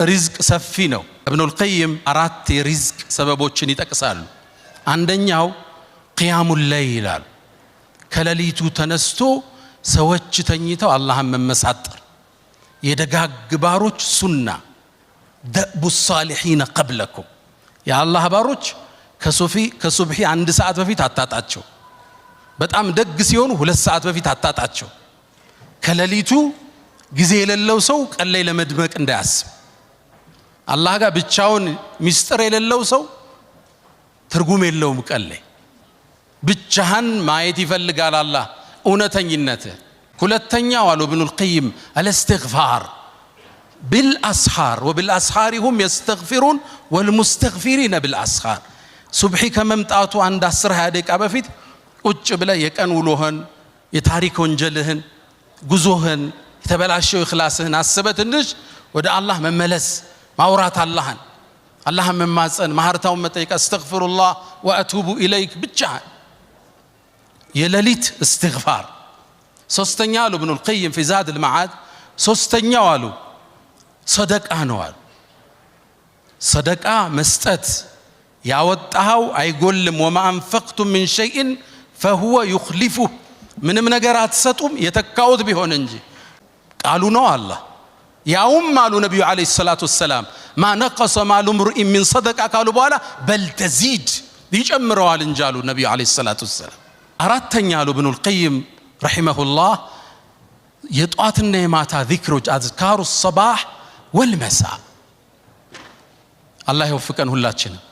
ሪዝቅ ሰፊ ነው። ኢብኑል ቀይም አራት የሪዝቅ ሰበቦችን ይጠቅሳሉ። አንደኛው ቂያሙል ለይል ይላል። ከሌሊቱ ተነስቶ ሰዎች ተኝተው አላህን መመሳጠር የደጋግ ባሮች ሱና ደእቡ ሷሊሒነ ቀብለኩም የአላህ ባሮች ከሱብሒ 1 ሰዓት በፊት አታጣቸው። በጣም ደግ ሲሆኑ 2 ሰዓት በፊት አታጣቸው። ከሌሊቱ ጊዜ የሌለው ሰው ቀን ላይ ለመድመቅ እንዳያስብ። አላህ ጋር ብቻውን ሚስጥር የሌለው ሰው ትርጉም የለውም። ቀን ላይ ብቻህን ማየት ይፈልጋል አላህ እውነተኝነት። ሁለተኛው አሉ ኢብኑል ቀይም አልእስትግፋር بالأسحار وبالأسحار هم يستغفرون والمستغفرين بالأسحار ሱብሒ ከመምጣቱ 10-20 ደቂቃ በፊት ቁጭ ብለ የቀን ውሎህን የታሪክ ወንጀልህን ጉዞህን የተበላሸው ኢኽላስህን አስበህ ትንሽ ወደ አላህ መመለስ ማውራት አላህን መማፀን ማህርታውን መጠየቅ አስተግፊሩላህ ወአቱቡ ኢለይክ ብቻ የሌሊት እስትግፋር። ሶስተኛ አሉ ኢብኑል ቀይም في زاد المعاد ሶስተኛው አሉ ሰደቃ ነው አሉ። ሰደቃ መስጠት ያወጣው አይጎልም። وما انفقتم من شيء فهو يخلفه ምንም ነገር አትሰጡም የተካውት ቢሆን እንጂ ቃሉ ነው አላህ። ያውም አሉ ነብዩ አለይሂ ሰላቱ ወሰለም ما نقص مال امرئ من صدقه ካሉ በኋላ بل تزيد ይጨምረዋል እንጂ አሉ ነብዩ አለይሂ ሰላቱ ወሰለም። አራተኛ አሉ ኢብኑል ቀይም ረሂመሁላህ የጧትና የማታ ዚክሮች አዝካሩ الصباح والمساء። አላህ ይወፍቀን ሁላችንም።